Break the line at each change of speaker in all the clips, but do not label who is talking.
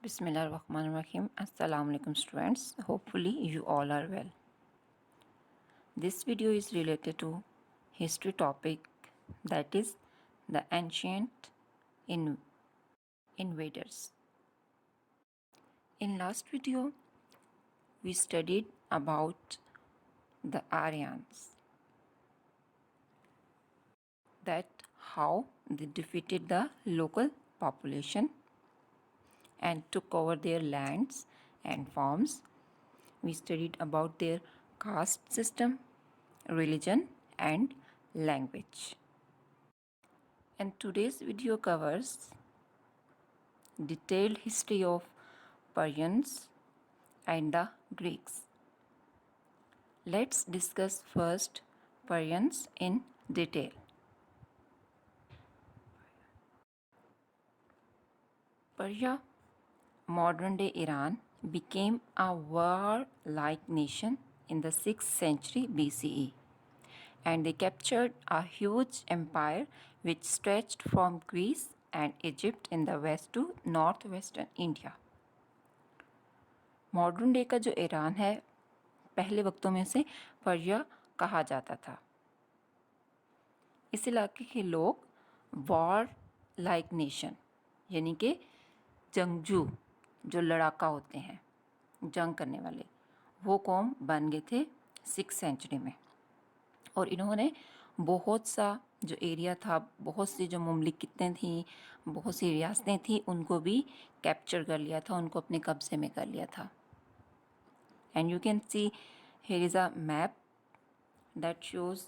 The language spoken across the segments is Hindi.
Bismillahirrahmanirrahim. Assalamu alaikum students. Hopefully you all are well. This video is related to history topic, that is the ancient invaders. In last video we studied about the Aryans, that how they defeated the local population and took over their lands and farms. We studied about their caste system, religion and language. And today's video covers detailed history of Persians and the Greeks. Let's discuss first Persians in detail. Persia, modern day Iran, became a warlike nation in the 6th century BCE, and they captured a huge empire which stretched from Greece and Egypt in the west to northwestern India. Modern day का जो ईरान है, पहले वक्तों में से पर्शिया कहा जाता था. इस इलाके के लोग वॉर लाइक नेशन यानी कि जंगजू, जो लड़ाका होते हैं, जंग करने वाले, वो कौम बन गए थे 6th सेंचुरी में. और इन्होंने बहुत सा जो एरिया था, बहुत सी जो मुमलिकतें थी, बहुत सी रियासतें थी, उनको भी कैप्चर कर लिया था, उनको अपने कब्जे में कर लिया था. And you can see here is a map that shows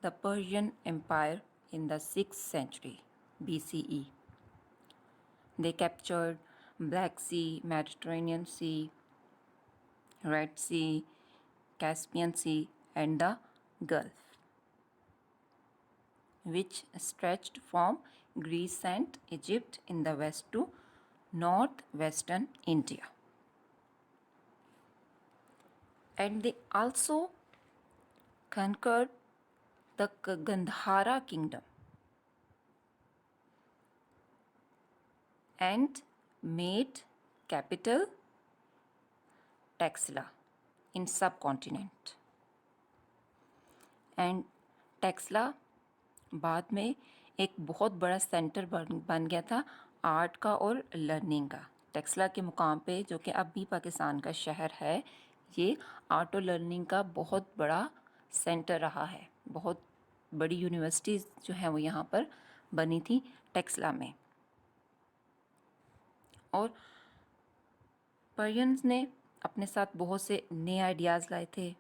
the Persian Empire in the 6th century BCE. They captured Black Sea, Mediterranean Sea, Red Sea, Caspian Sea and the Gulf, which stretched from Greece and Egypt in the west to northwestern India. And they also conquered the Gandhara kingdom and made capital Taxila in subcontinent. And Taxila बाद में एक बहुत बड़ा सेंटर बन गया था आर्ट का और लर्निंग का. टेक्सला के मुकाम पे, जो कि अब भी पाकिस्तान का शहर है, ये आर्ट और लर्निंग का बहुत बड़ा सेंटर रहा है. बहुत बड़ी यूनिवर्सिटीज़ जो है वो यहाँ पर बनी थी टेक्सला में. और पर्शियंस ने अपने साथ बहुत से नए आइडियाज़ लाए थे.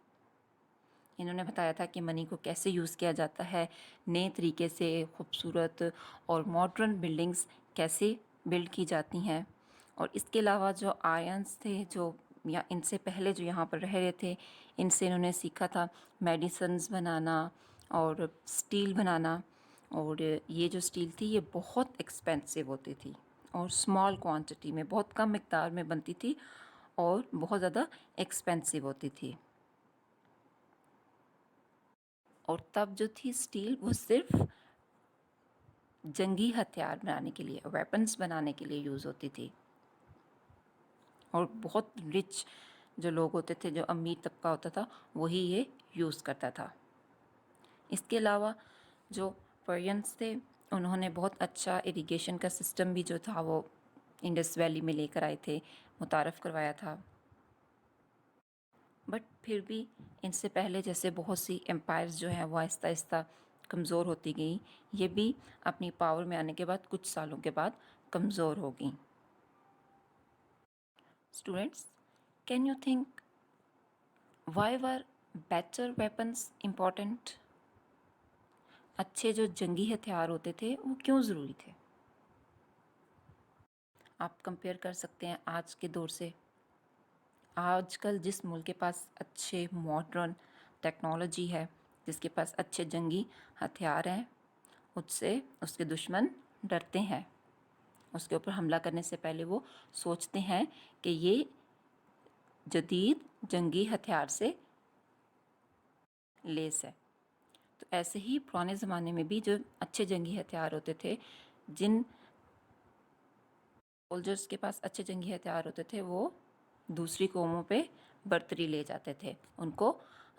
इन्होंने बताया था कि मनी को कैसे यूज़ किया जाता है, नए तरीके से खूबसूरत और मॉडर्न बिल्डिंग्स कैसे बिल्ड की जाती हैं. और इसके अलावा जो आर्यंस थे, जो या इनसे पहले जो यहाँ पर रह रहे थे, इनसे इन्होंने सीखा था मेडिसिन्स बनाना और स्टील बनाना. और ये जो स्टील थी ये बहुत एक्सपेंसिव होती थी और स्मॉल क्वांटिटी में, बहुत कम मिक़दार में बनती थी और बहुत ज़्यादा एक्सपेंसिव होती थी. और तब जो थी स्टील, वो सिर्फ जंगी हथियार बनाने के लिए, वेपन्स बनाने के लिए यूज़ होती थी. और बहुत रिच जो लोग होते थे, जो अमीर तबका होता था, वही ये यूज़ करता था. इसके अलावा जो पर्शियंस थे, उन्होंने बहुत अच्छा इरिगेशन का सिस्टम भी जो था वो इंडस वैली में लेकर आए थे, मुतारफ़ करवाया था. बट फिर भी इनसे पहले जैसे बहुत सी एम्पायर्स जो हैं वो आहिस्ता आहिस्ता कमज़ोर होती गई. ये भी अपनी पावर में आने के बाद कुछ सालों के बाद कमज़ोर हो गई. Students, can you think why were better weapons important? अच्छे जो जंगी हथियार होते थे वो क्यों ज़रूरी थे? आप कंपेयर कर सकते हैं आज के दौर से. आजकल जिस मुल्क के पास अच्छे मॉडर्न टेक्नोलॉजी है, जिसके पास अच्छे जंगी हथियार हैं, उससे उसके दुश्मन डरते हैं. उसके ऊपर हमला करने से पहले वो सोचते हैं कि ये जदीद जंगी हथियार से लेस है. तो ऐसे ही पुराने ज़माने में भी जो अच्छे जंगी हथियार होते थे, जिन सोल्जर्स के पास अच्छे जंगी हथियार होते थे वो दूसरी कौमों पे बर्तरी ले जाते थे, उनको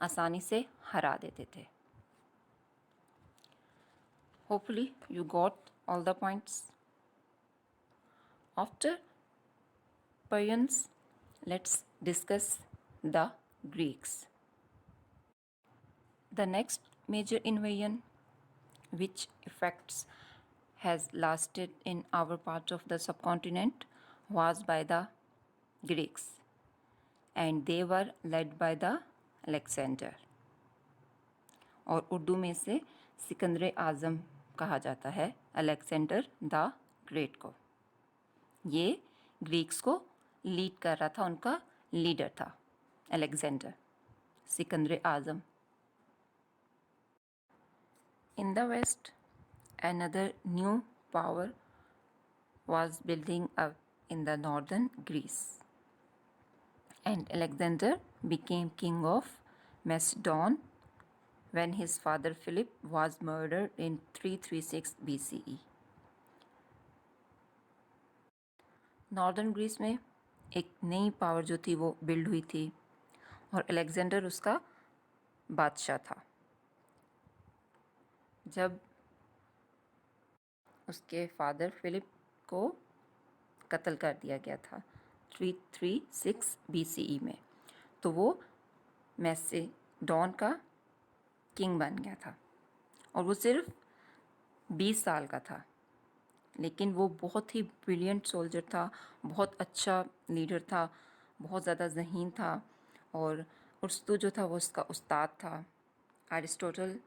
आसानी से हरा देते थे. Hopefully you got all the points. After Persians, let's discuss the Greeks. The next major invasion which effects has lasted in our part of the subcontinent was by the Greeks, and they were led by the Alexander. और उर्दू में से सिकंदर आज़म कहा जाता है अलेक्जेंडर द ग्रेट को. ये ग्रीक्स को लीड कर रहा था, उनका लीडर था Alexander, Sikandar Azam. In the west, another new power was building up in the northern Greece, and Alexander became king of Macedon when his father Philip was murdered in 336 BCE. Northern Greece में एक नई पावर जो थी वो बिल्ड हुई थी और अलेक्जेंडर उसका बादशाह था. जब उसके फादर फिलिप को कत्ल कर दिया गया था 336 BCE में, तो वो मैसेडोन का किंग बन गया था. और वो सिर्फ 20 साल का था, लेकिन वो बहुत ही ब्रिलियंट सोल्जर था, बहुत अच्छा लीडर था, बहुत ज़्यादा ज़हीन था. और अरस्तु जो था वो उसका उस्ताद था. Aristotle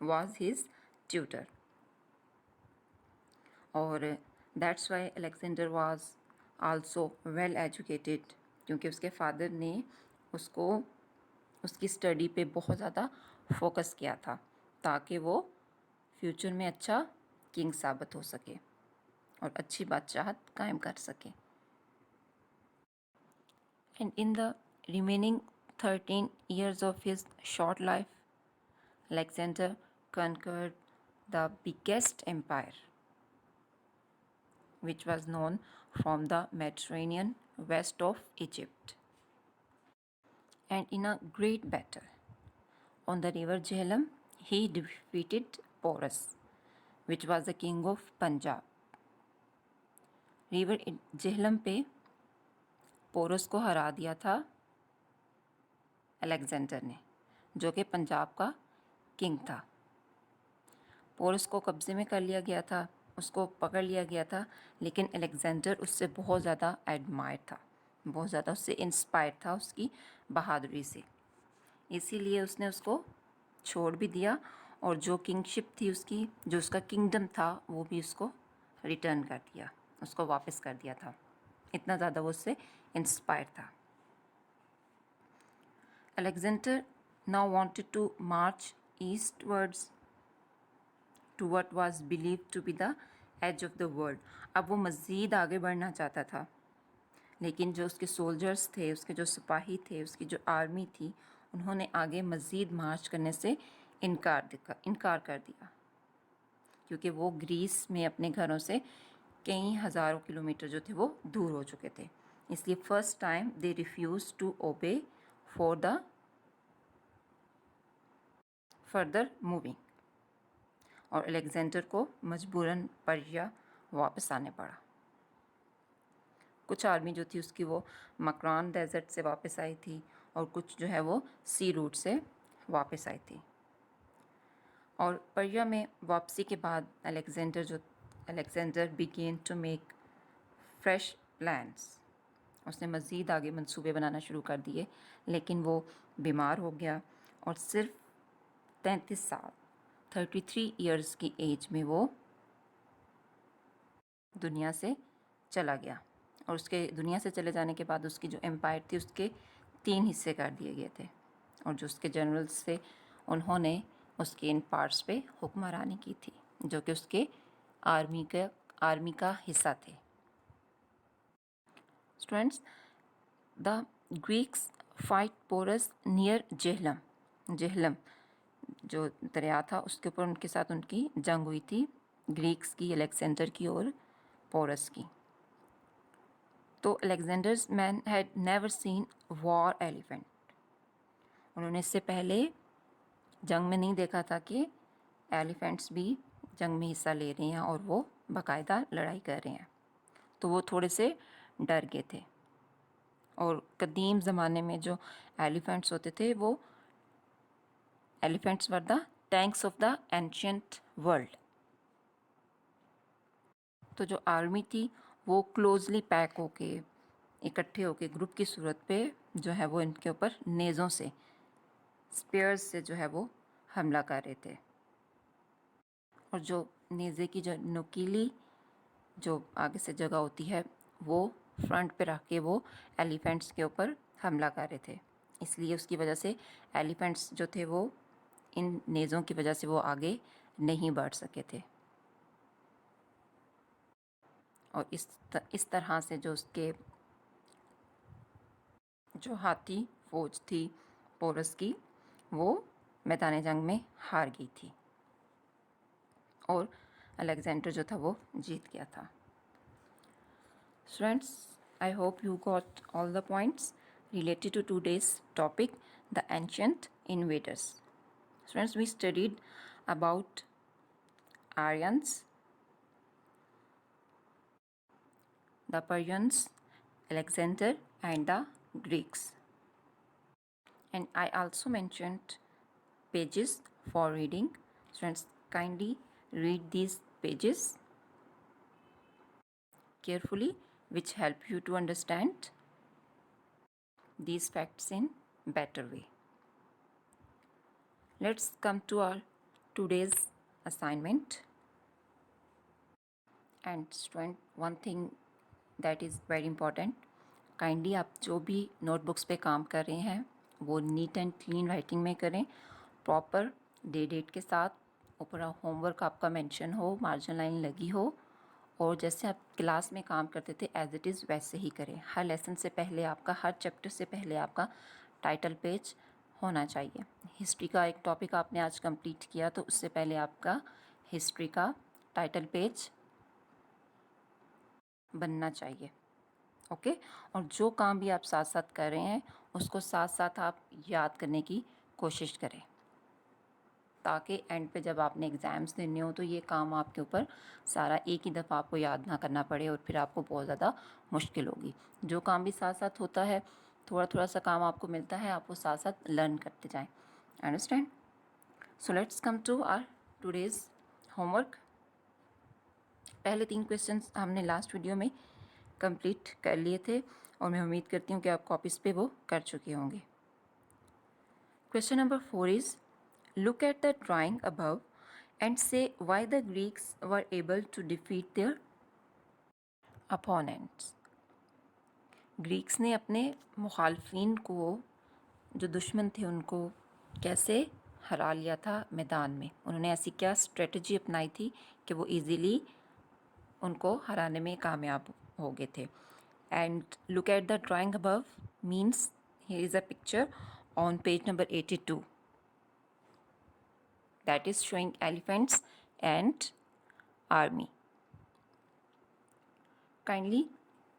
was his tutor. और that's why Alexander was also well educated, क्योंकि उसके फादर ने उसको उसकी स्टडी पे बहुत ज़्यादा फोकस किया था ताकि वो फ्यूचर में अच्छा किंग साबित हो सके और अच्छी बादशाहत कायम कर सके. And in the remaining 13 years of his short life, Alexander conquered the biggest empire, which was known from the Mediterranean west of Egypt. And in a great battle on the river Jhelum, he defeated Porus, which was the king of Punjab. River Jhelum पे पोरस को हरा दिया था अलेक्जेंडर ने, जो कि पंजाब का किंग था. पोरस को कब्जे में कर लिया गया था, उसको पकड़ लिया गया था, लेकिन अलेक्जेंडर उससे बहुत ज़्यादा एडमायर था, बहुत ज़्यादा उससे इंस्पायर था उसकी बहादुरी से. इसीलिए उसने उसको छोड़ भी दिया और जो किंगशिप थी उसकी, जो उसका किंगडम था, वो भी उसको रिटर्न कर दिया, उसको वापस कर दिया था. इतना ज़्यादा वो उससे इंस्पायर था. Alexander now wanted to march eastwards to what was believed to be the edge of the world. अब वो मज़ीद आगे बढ़ना चाहता था, लेकिन जो उसके सोल्जर्स थे, उसके जो सिपाही थे, उसकी जो आर्मी थी, उन्होंने आगे मज़ीद मार्च करने से इनकार कर दिया, क्योंकि वो ग्रीस में अपने घरों से कई हज़ारों किलोमीटर जो थे वो दूर हो चुके थे. इसलिए first time they refuse to obey for the further moving, और अलेक्जेंडर को मजबूरन पर्शिया वापस आने पड़ा. कुछ आर्मी जो थी उसकी वो मकरान डेजर्ट से वापस आई थी और कुछ जो है वो सी रूट से वापस आई थी. और पर्शिया में वापसी के बाद Alexander began to make fresh plans. उसने मज़ीद आगे मंसूबे बनाना शुरू कर दिए, लेकिन वो बीमार हो गया और सिर्फ 33 साल 33 ईयर्स की एज में वो दुनिया से चला गया. और उसके दुनिया से चले जाने के बाद उसकी जो एम्पायर थी उसके 3 हिस्से कर दिए गए थे, और जो उसके जनरल्स थे उन्होंने उसके इन पार्ट्स पे हुक्मरानी की थी, जो कि उसके आर्मी का हिस्सा थे. Students, the Greeks fight Porus near Jhelum जो दरिया था उसके ऊपर उनके साथ उनकी जंग हुई थी, ग्रीक्स की, अलेक्जेंडर की और पोरस की. तो Alexander's man had never seen war elephant, उन्होंने इससे पहले जंग में नहीं देखा था कि एलिफेंट्स भी जंग में हिस्सा ले रहे हैं और वो बाकायदा लड़ाई कर रहे हैं, तो वो थोड़े से डर गए थे। और कदीम ज़माने में जो एलिफेंट्स होते थे वो elephants were the tanks of the ancient world. तो जो आर्मी थी वो क्लोजली पैक होके इकट्ठे होके ग्रुप की सूरत पे जो है वो इनके ऊपर नेज़ों से स्पेयर्स से जो है वो हमला कर रहे थे। और जो नेज़े की जो नुकीली जो आगे से जगह होती है वो फ्रंट पे रख के वो एलिफेंट्स के ऊपर हमला कर रहे थे, इसलिए उसकी वजह से एलिफेंट्स जो थे वो इन नेज़ों की वजह से वो आगे नहीं बढ़ सके थे। और इस तरह से जो उसके जो हाथी फौज थी पोरस की वो मैदान जंग में हार गई थी और अलेक्जेंडर जो था वो जीत गया था। Students, I hope you got all the points related to today's topic, the ancient invaders. Students, we studied about Aryans, the Persians, Alexander, and the Greeks. And I also mentioned pages for reading. Students, kindly read these pages carefully, which help you to understand these facts in better way. Let's come to our today's assignment. And student, one thing that is very important, kindly आप जो भी नोटबुक्स पे काम कर रहे हैं वो नीट एंड क्लीन राइटिंग में करें, प्रॉपर डेट के साथ, ऊपर होमवर्क आपका मेंशन हो, मार्जिन लाइन लगी हो, और जैसे आप क्लास में काम करते थे एज इट इज़ वैसे ही करें। हर लेसन से पहले आपका, हर चैप्टर से पहले आपका टाइटल पेज होना चाहिए। हिस्ट्री का एक टॉपिक आपने आज कंप्लीट किया तो उससे पहले आपका हिस्ट्री का टाइटल पेज बनना चाहिए। ओके, और जो काम भी आप साथ साथ कर रहे हैं उसको साथ साथ आप याद करने की कोशिश करें, ताकि एंड पे जब आपने एग्ज़ाम्स देने हो तो ये काम आपके ऊपर सारा एक ही दफ़ा आपको याद ना करना पड़े और फिर आपको बहुत ज़्यादा मुश्किल होगी। जो काम भी साथ साथ होता है, थोड़ा थोड़ा सा काम आपको मिलता है, आप वो साथ साथ लर्न करते जाएं। Understand? So let's come to our today's homework. पहले 3 क्वेश्चंस हमने लास्ट वीडियो में कंप्लीट कर लिए थे और मैं उम्मीद करती हूँ कि आप कॉपीज़ पे वो कर चुके होंगे। Question number 4 is look at the drawing above and say why the Greeks were able to defeat their opponents. Greeks ने अपने मुखालफिन को, जो दुश्मन थे उनको कैसे हरा लिया था मैदान में, उन्होंने ऐसी क्या स्ट्रेटजी अपनाई थी कि वो इजीली उनको हराने में कामयाब हो गए थे। And look at the drawing above means here is a picture on page number 82 that is showing elephants and army. Kindly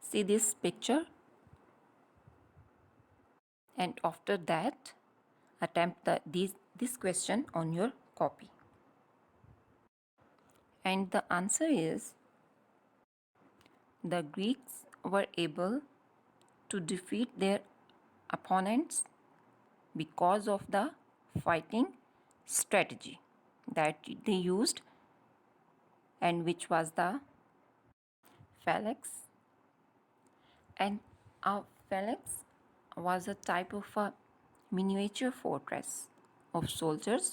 see this picture and after that attempt this question on your copy. And the answer is the Greeks were able to defeat their opponents because of the fighting strategy that they used, and which was the phalanx. And a phalanx was a type of a miniature fortress of soldiers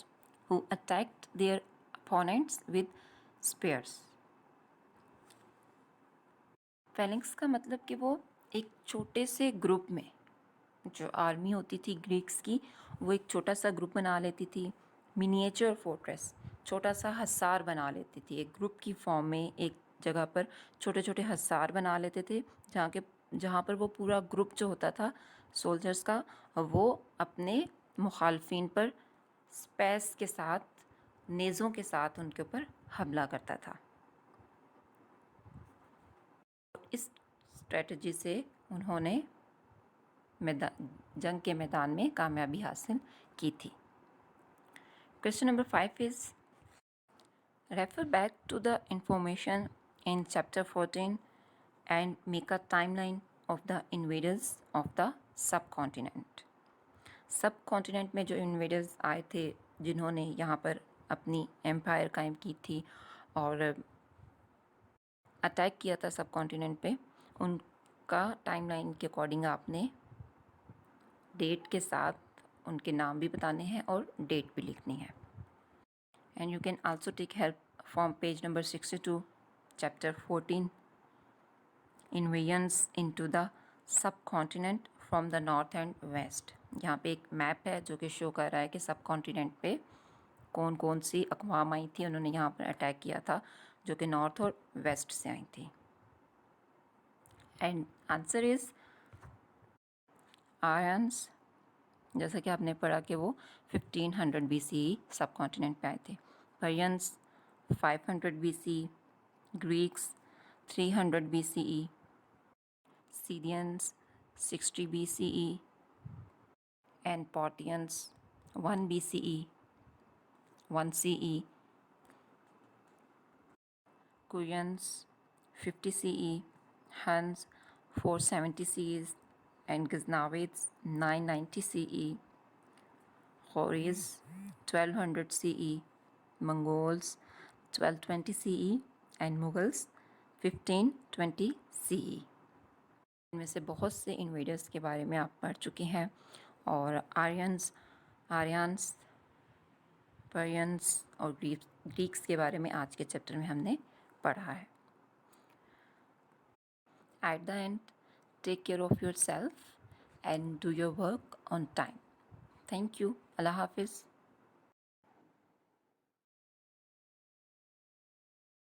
who attacked their opponents with spears. phalanx का मतलब कि वो एक छोटे से ग्रुप में, जो आर्मी होती थी ग्रीक्स की वो एक छोटा सा ग्रुप बना लेती थी, मिनिएचर फोर्ट्रेस, छोटा सा हसार बना लेती थी, एक ग्रुप की फॉर्म में एक जगह पर छोटे छोटे हसार बना लेते थे, जहाँ पर वो पूरा ग्रुप जो होता था सोल्जर्स का वो अपने मुखालफिन पर स्पेस के साथ, नेज़ों के साथ उनके ऊपर हमला करता था। इस स्ट्रेटजी से उन्होंने जंग के मैदान में कामयाबी हासिल की थी। Question number 5 is refer back to the information in chapter 14 and make a timeline of the invaders of the subcontinent. Subcontinent में जो इन्वेडर्स आए थे, जिन्होंने यहाँ पर अपनी एम्पायर कायम की थी और अटैक किया था सब कॉन्टिनेंट पे, उनका टाइमलाइन के अकॉर्डिंग आपने डेट के साथ उनके नाम भी बताने हैं और डेट भी लिखनी है। And you can also take help from page number 62 chapter 14 invasions into the subcontinent from the north and west. यहाँ पे एक मैप है जो कि शो कर रहा है कि सब कॉन्टिनेंट पे कौन कौन सी अक़वाम आई थी, उन्होंने यहाँ पर अटैक किया था, जो कि नॉर्थ और वेस्ट से आई थी। And answer is Aryans. जैसा कि आपने पढ़ा कि वो 1500 BCE सब कॉन्टिनेंट पे आए थे। Persians 500 BCE, Greeks 300 BCE, Syrians 60 BCE and Parthians 1 BCE, 1 CE, Kuyans 50 CE, Huns 470 CE and Ghaznavids 990 CE, Khouris 1200 CE, Mongols 1220 CE and Mughals 1520 CE। इनमें से बहुत से इन्वेडर्स के बारे में आप पढ़ चुके हैं और आर्यंस, पर्शियंस और ग्रीक्स के बारे में आज के चैप्टर में हमने पढ़ा है। At the end, take care of yourself and do your work on time. Thank you. अल्लाह हाफिज़।